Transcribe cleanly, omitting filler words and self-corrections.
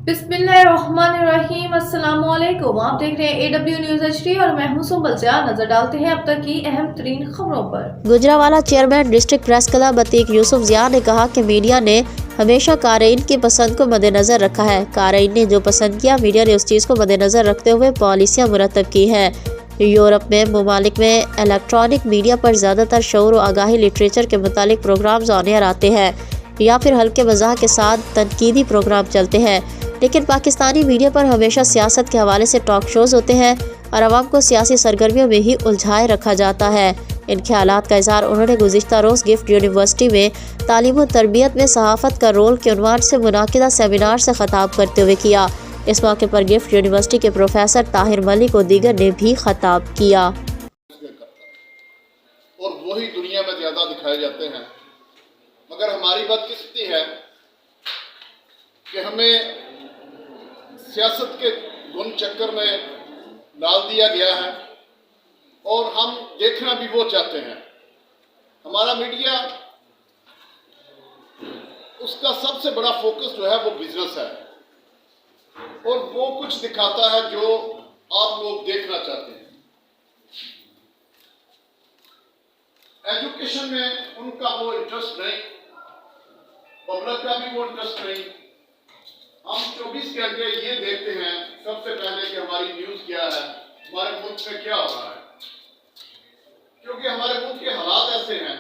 बिस्मिल्लाहिर्रहमानिर्रहीम। अस्सलामुअलैकुम। आप देख रहे हैं AW न्यूज़ HD और मैं हूं सुंबल से। नजर डालते हैं अब तक की अहम तरीन खबरों पर। Gujranwala chairman district press club Atiq Yousuf Zia ने कहा कि मीडिया ने हमेशा कारईन की पसंद को मद्देनजर रखा है। कारईन ने जो पसंद किया, मीडिया ने उस चीज़ को मद्देनजर रखते हुए पॉलिसियाँ मुरतब की हैं। यूरोप में ममालिक में इलेक्ट्रॉनिक मीडिया पर ज़्यादातर शऊर व आगाही लिटरेचर के मुतालिक प्रोग्राम्स ऑन एयर आते हैं या फिर हल्के मज़ाह के साथ तनकीदी प्रोग्राम चलते हैं, लेकिन पाकिस्तानी मीडिया पर हमेशा सियासत के हवाले से टॉक शोज़ होते हैं और आवाम को सियासी सरगर्मियों में ही उलझाए रखा जाता है। इन ख्यालात का इज़हार उन्होंने गुज़िश्ता रोज़ गिफ्ट यूनिवर्सिटी में तालीम व तरबियत में सहाफ़त का रोल के उन्वान से मुनाकिदा सेमिनार से ख़ताब करते हुए किया। इस मौके पर गिफ्ट यूनिवर्सिटी के प्रोफेसर ताहिर मलिक और दीगर ने भी ख़ताब किया। और वही दुनिया में ज़्यादा दिखाए जाते हैं, मगर हमारी बदकिस्मती है कि हमें सियासत के गुन चक्कर में डाल दिया गया है और हम देखना भी वो चाहते हैं। हमारा मीडिया, उसका सबसे बड़ा फोकस जो है वो बिजनेस है और वो कुछ दिखाता है जो आप लोग देखना चाहते हैं। एजुकेशन में उनका वो इंटरेस्ट नहीं, पब्लिक का भी वो इंटरेस्ट नहीं। हम 24 घंटे ये देखते हैं सबसे पहले कि हमारी न्यूज़ क्या है, हमारे मुल्क में क्या हो रहा है, क्योंकि हमारे मुल्क के हालात ऐसे हैं